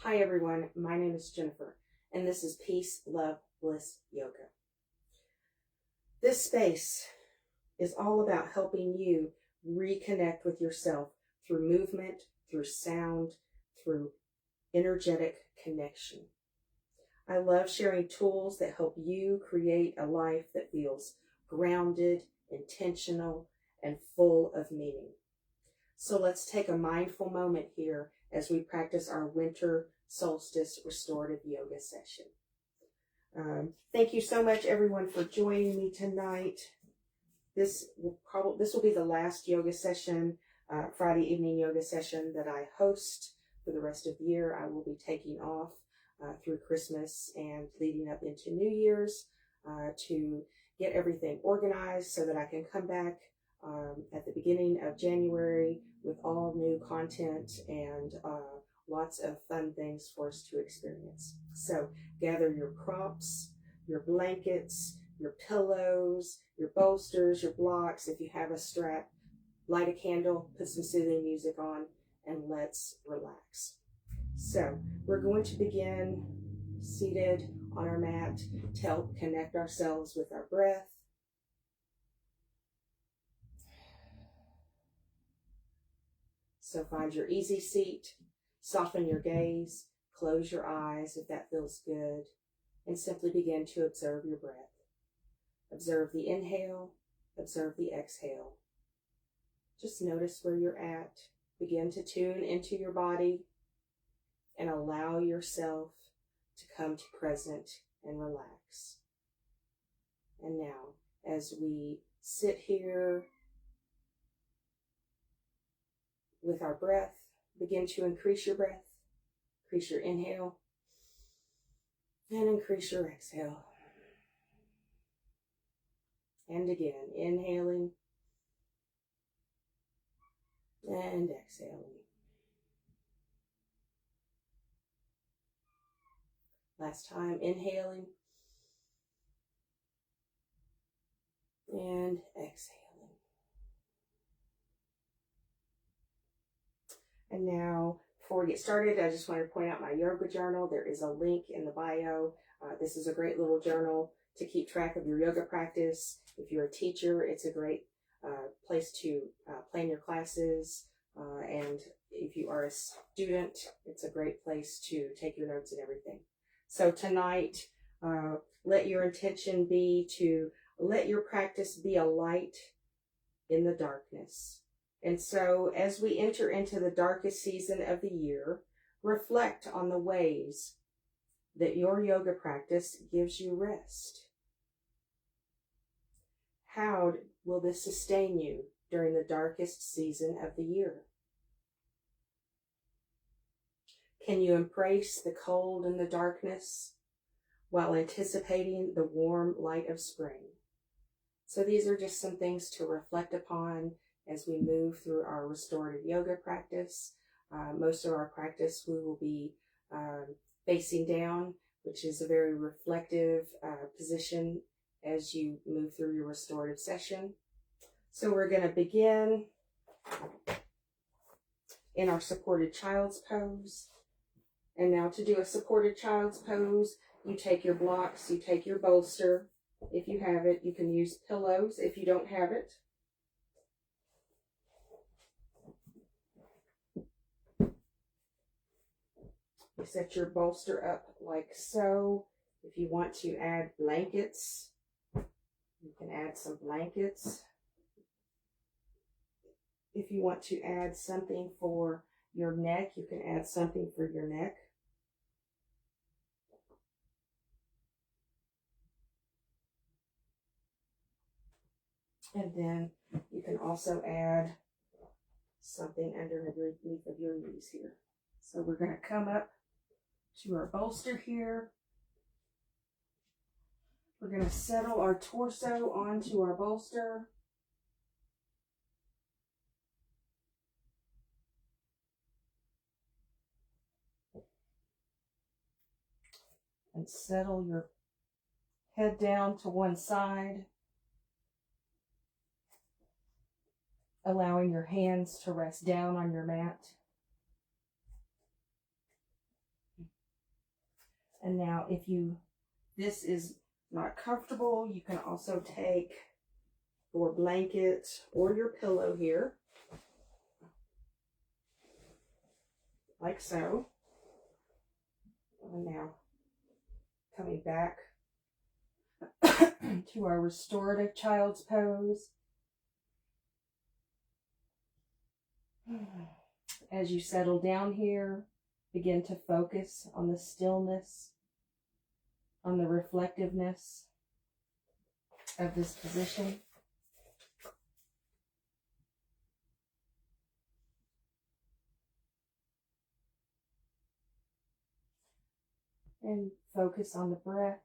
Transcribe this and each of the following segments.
Hi everyone, my name is Jennifer, and this is Peace, Love, Bliss Yoga. This space is all about helping you reconnect with yourself through movement, through sound, through energetic connection. I love sharing tools that help you create a life that feels grounded, intentional, and full of meaning. So let's take a mindful moment here as we practice our Winter Solstice Restorative Yoga session. Thank you so much, everyone, for joining me tonight. This will be the last yoga session, Friday evening yoga session that I host for the rest of the year. I will be taking off through Christmas and leading up into New Year's to get everything organized so that I can come back at the beginning of January with all new content and lots of fun things for us to experience. So gather your props, your blankets, your pillows, your bolsters, your blocks. If you have a strap, light a candle, put some soothing music on, and let's relax. So we're going to begin seated on our mat to help connect ourselves with our breath. So find your easy seat, soften your gaze, close your eyes if that feels good, and simply begin to observe your breath. Observe the inhale, observe the exhale. Just notice where you're at. Begin to tune into your body and allow yourself to come to present and relax. And now, as we sit here with our breath, begin to increase your breath, increase your inhale, and increase your exhale. And again, inhaling and exhaling. Last time, inhaling and exhaling. And now, before we get started, I just want to point out my yoga journal. There is a link in the bio. This is a great little journal to keep track of your yoga practice. If you're a teacher, it's a great place to plan your classes. And if you are a student, it's a great place to take your notes and everything. So tonight, let your intention be to let your practice be a light in the darkness. And so as we enter into the darkest season of the year, reflect on the ways that your yoga practice gives you rest. How will this sustain you during the darkest season of the year? Can you embrace the cold and the darkness while anticipating the warm light of spring? So these are just some things to reflect upon as we move through our restorative yoga practice. Most of our practice we will be facing down, which is a very reflective position as you move through your restorative session. So we're going to begin in our supported child's pose. And now to do a supported child's pose, you take your blocks, you take your bolster. If you have it, you can use pillows if you don't have it. You set your bolster up like so. If you want to add blankets, you can add some blankets. If you want to add something for your neck, you can add something for your neck. And then you can also add something underneath of your knees here. So we're going to come up to our bolster here. We're going to settle our torso onto our bolster. And settle your head down to one side, allowing your hands to rest down on your mat. And now if this is not comfortable, you can also take your blanket or your pillow here, like so. And now coming back to our restorative child's pose. As you settle down here, begin to focus on the stillness, on the reflectiveness of this position. And focus on the breath.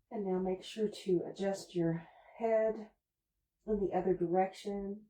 And now make sure to adjust your head in the other direction.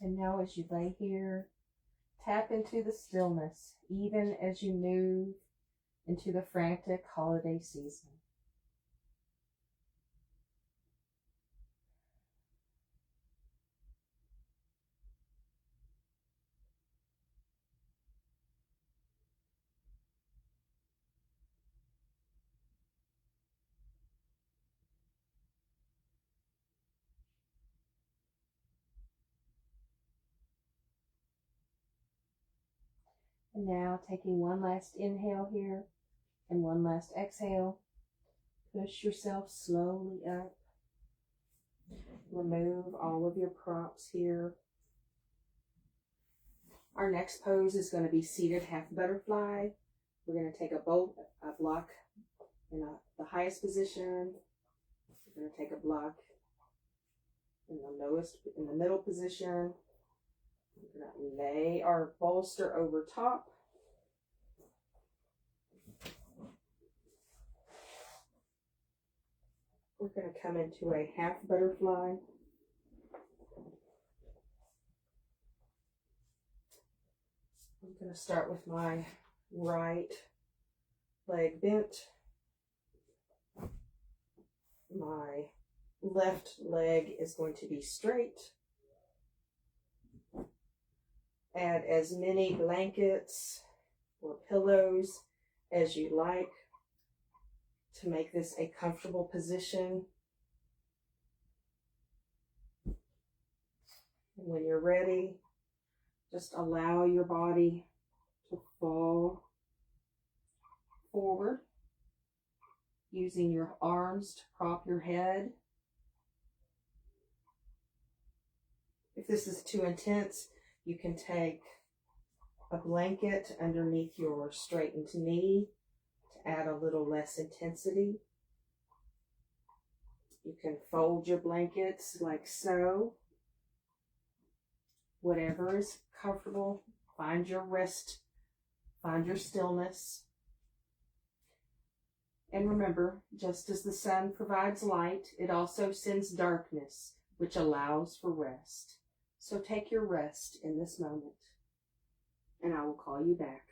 And now as you lay here, tap into the stillness, even as you move into the frantic holiday season. And now taking one last inhale here and one last exhale, push yourself slowly up. Remove all of your props here. Our next pose is going to be seated half butterfly. We're going to take a block in the highest position. We're going to take a block in the middle position. We're going to lay our bolster over top. We're going to come into a half butterfly. I'm going to start with my right leg bent. My left leg is going to be straight. Add as many blankets or pillows as you like to make this a comfortable position. And when you're ready, just allow your body to fall forward, using your arms to prop your head. If this is too intense, you can take a blanket underneath your straightened knee to add a little less intensity. You can fold your blankets like so. Whatever is comfortable, find your rest, find your stillness. And remember, just as the sun provides light, it also sends darkness, which allows for rest. So take your rest in this moment, and I will call you back.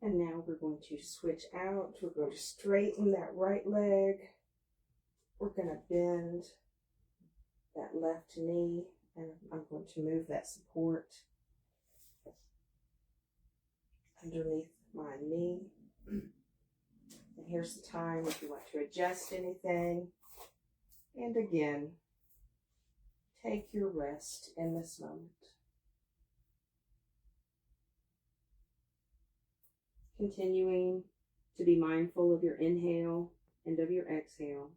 And now we're going to switch out. We're going to straighten that right leg. We're going to bend that left knee, and I'm going to move that support underneath my knee. And here's the time if you want to adjust anything. And again, take your rest in this moment. Continuing to be mindful of your inhale and of your exhale.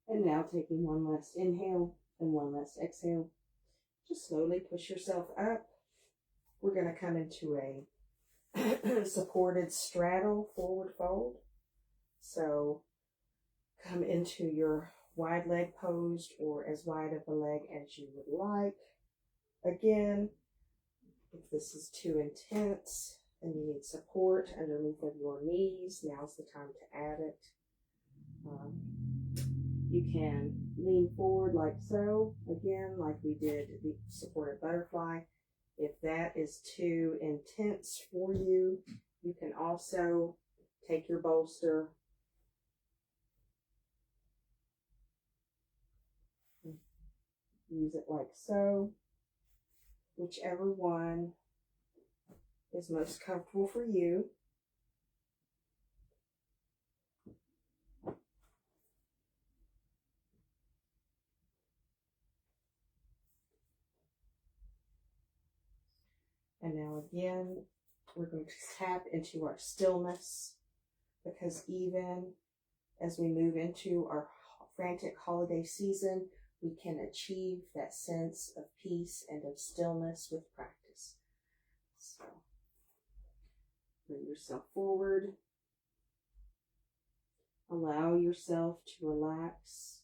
And now taking one last inhale and one last exhale. Just slowly push yourself up. We're going to come into a supported straddle forward fold. So come into your wide leg posed or as wide of a leg as you would like. Again, if this is too intense and you need support underneath of your knees, now's the time to add it. You can lean forward like so, again, like we did the supported butterfly. If that is too intense for you, you can also take your bolster and use it like so, whichever one is most comfortable for you. again, we're going to tap into our stillness, because even as we move into our frantic holiday season, we can achieve that sense of peace and of stillness with practice. So bring yourself forward. Allow yourself to relax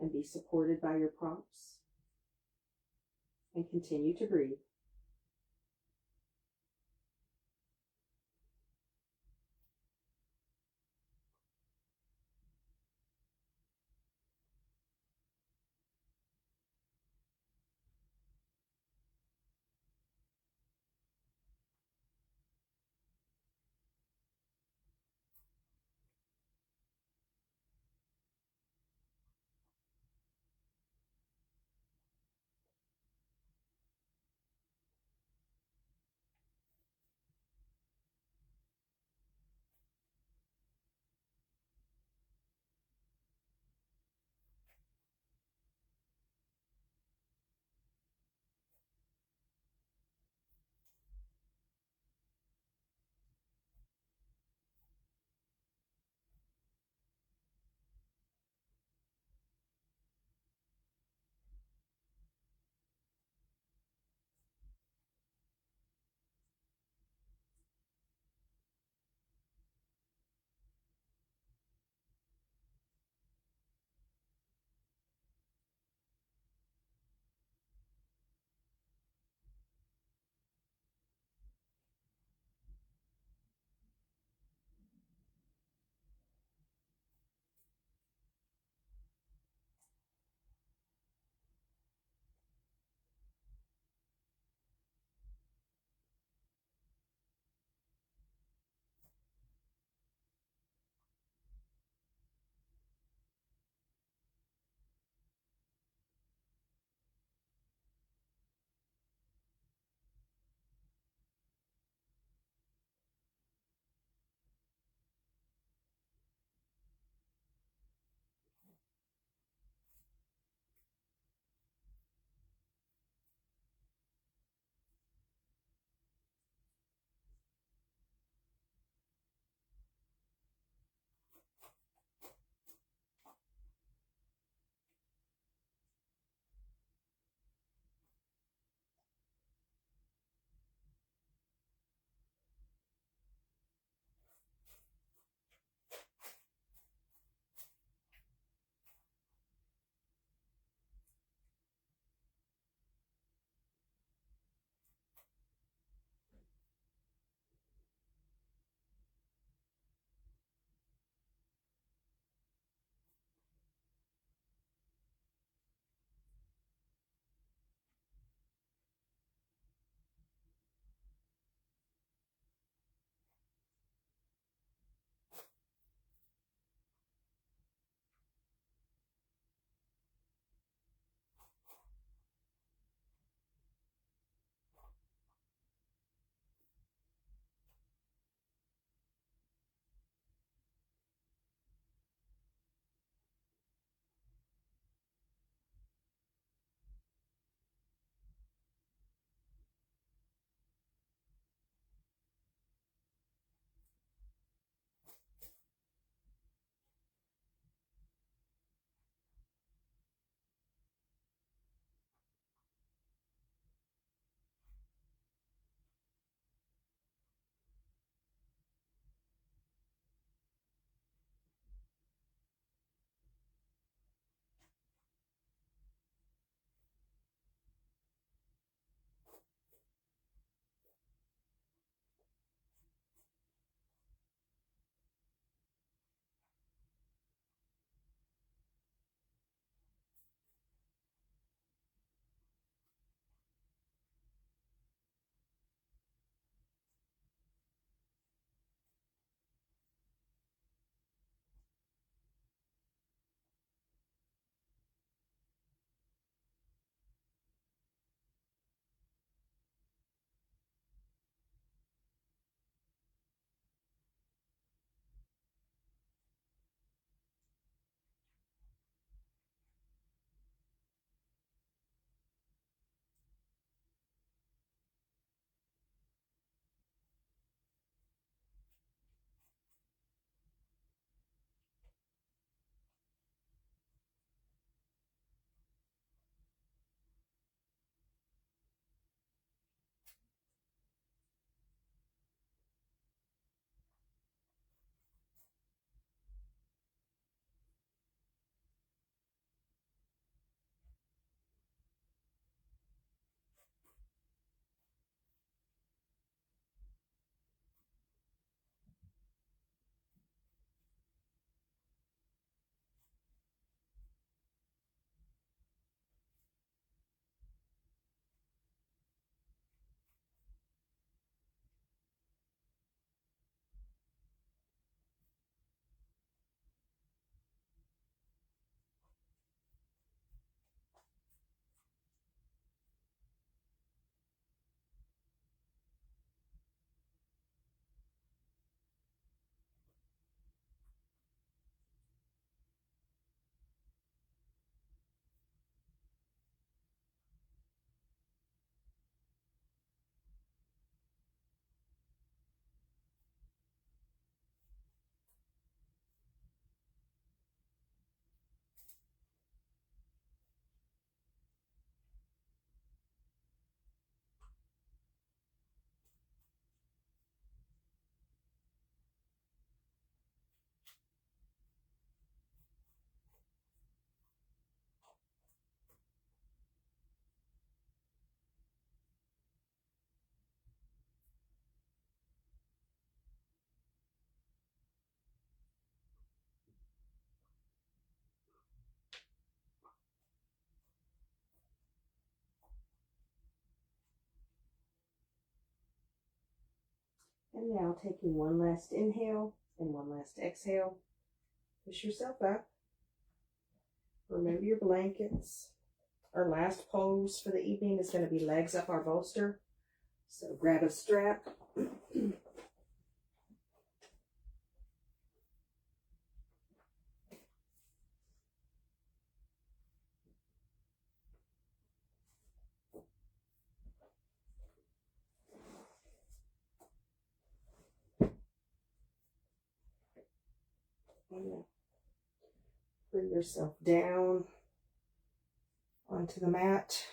and be supported by your prompts. And continue to breathe. And now taking one last inhale and one last exhale. Push yourself up. Remove your blankets. Our last pose for the evening is going to be legs up our bolster. So grab a strap. Bring yourself down onto the mat.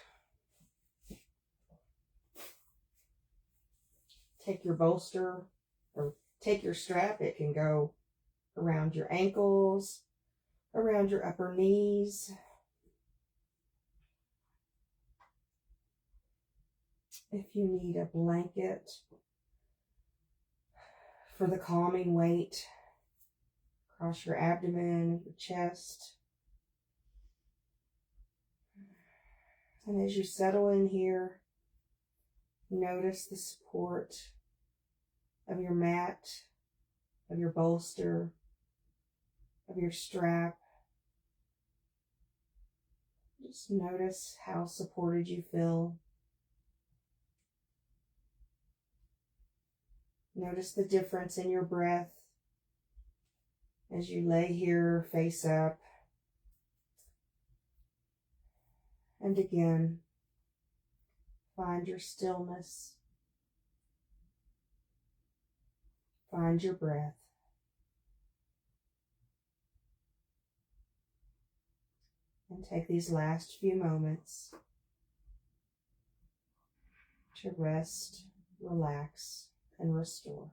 Take your bolster or take your strap. It can go around your ankles, around your upper knees. If you need a blanket for the calming weight, across your abdomen, your chest. And as you settle in here, notice the support of your mat, of your bolster, of your strap. Just notice how supported you feel. Notice the difference in your breath as you lay here face up. And again, find your stillness. Find your breath. And take these last few moments to rest, relax, and restore.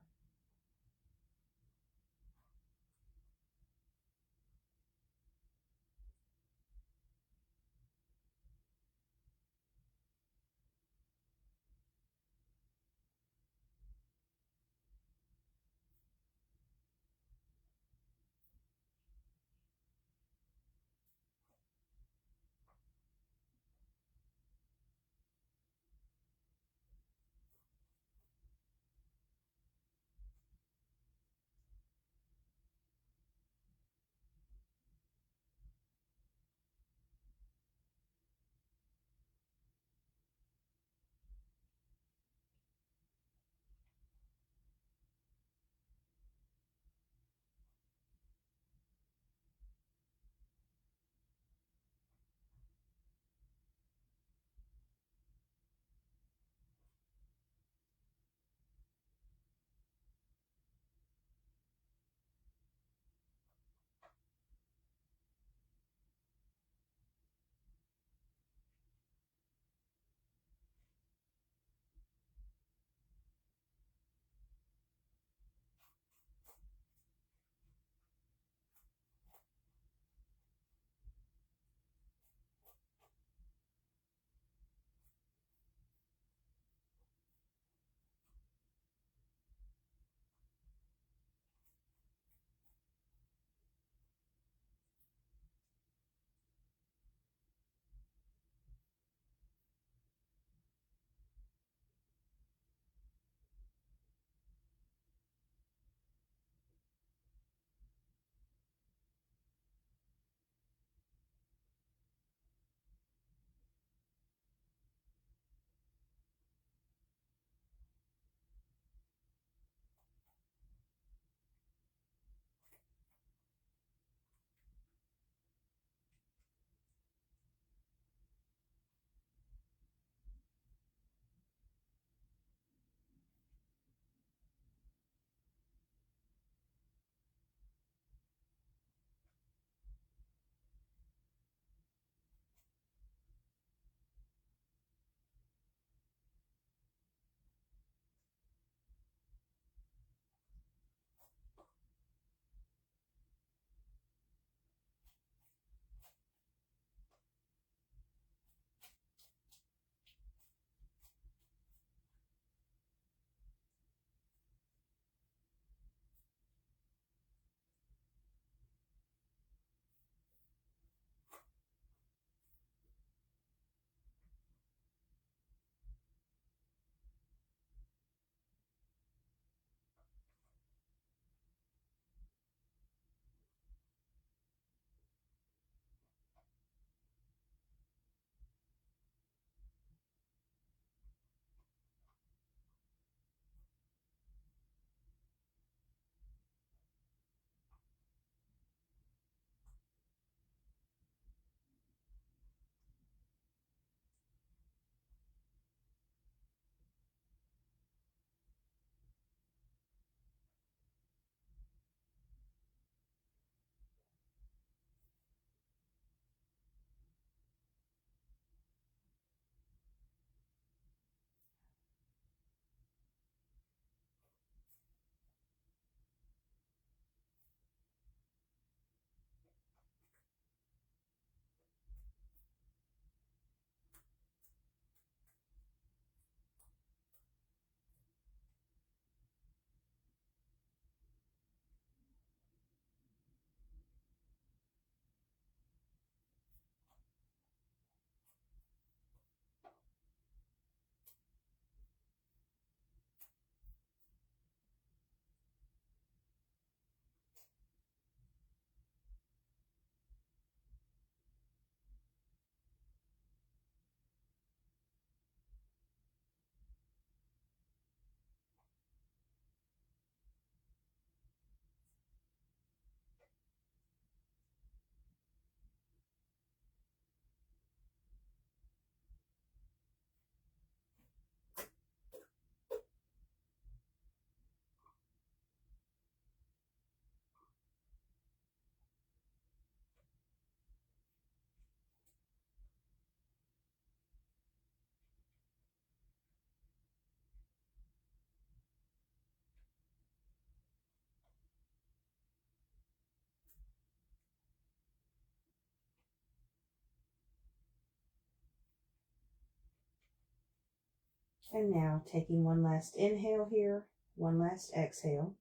And now taking one last inhale here, one last exhale.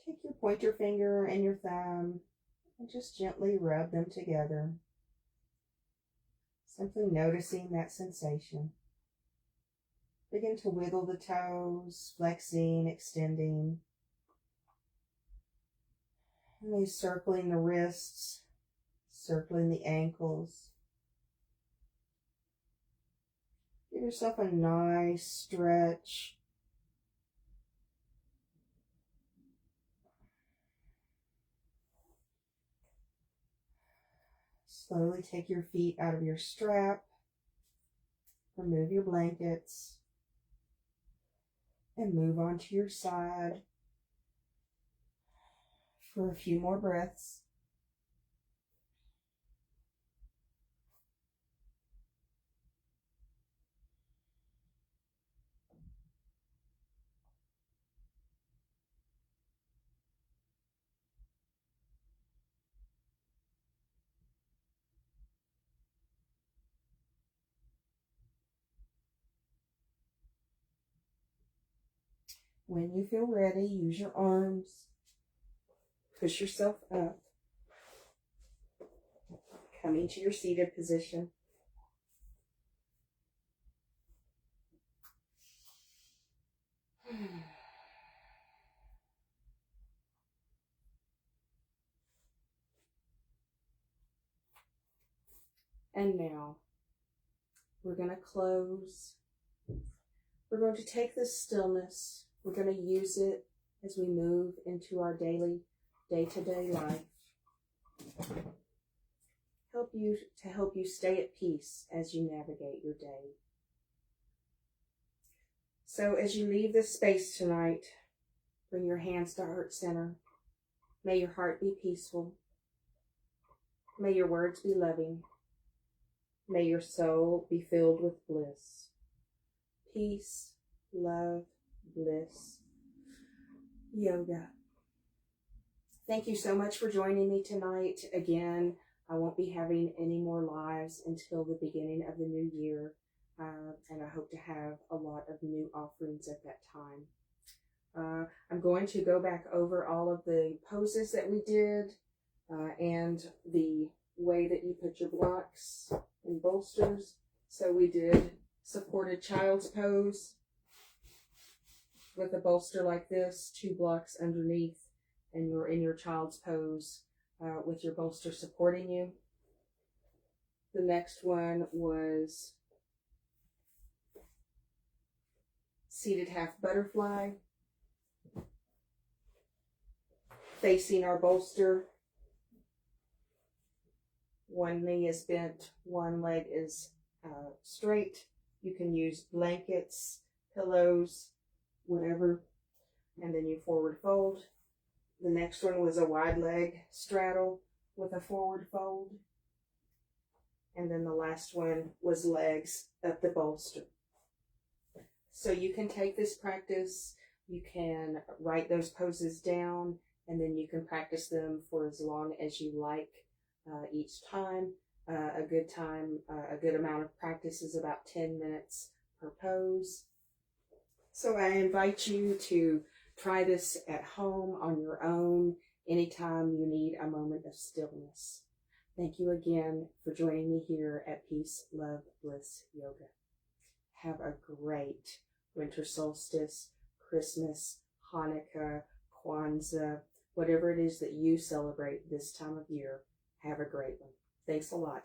Take your pointer finger and your thumb and just gently rub them together. Simply noticing that sensation. Begin to wiggle the toes, flexing, extending. And then circling the wrists, circling the ankles. Give yourself a nice stretch. Slowly take your feet out of your strap. Remove your blankets. And move on to your side for a few more breaths. When you feel ready, use your arms. Push yourself up. Coming to your seated position. And now, we're going to close. We're going to take this stillness. We're going to use it as we move into our daily, day-to-day life. Help you stay at peace as you navigate your day. So as you leave this space tonight, bring your hands to heart center. May your heart be peaceful. May your words be loving. May your soul be filled with bliss. Peace, love, bliss, yoga. Thank you so much for joining me tonight. Again, I won't be having any more lives until the beginning of the new year. And I hope to have a lot of new offerings at that time. I'm going to go back over all of the poses that we did and the way that you put your blocks and bolsters. So we did supported child's pose with a bolster like this, 2 blocks underneath, and you're in your child's pose with your bolster supporting you. The next one was seated half butterfly, facing our bolster. One knee is bent, one leg is straight. You can use blankets, pillows, whatever, and then you forward fold. The next one was a wide leg straddle with a forward fold. And then the last one was legs up the bolster. So you can take this practice, you can write those poses down, and then you can practice them for as long as you like each time. A good amount of practice is about 10 minutes per pose. So I invite you to try this at home on your own anytime you need a moment of stillness. Thank you again for joining me here at Peace, Love, Bliss Yoga. Have a great winter solstice, Christmas, Hanukkah, Kwanzaa, whatever it is that you celebrate this time of year. Have a great one. Thanks a lot.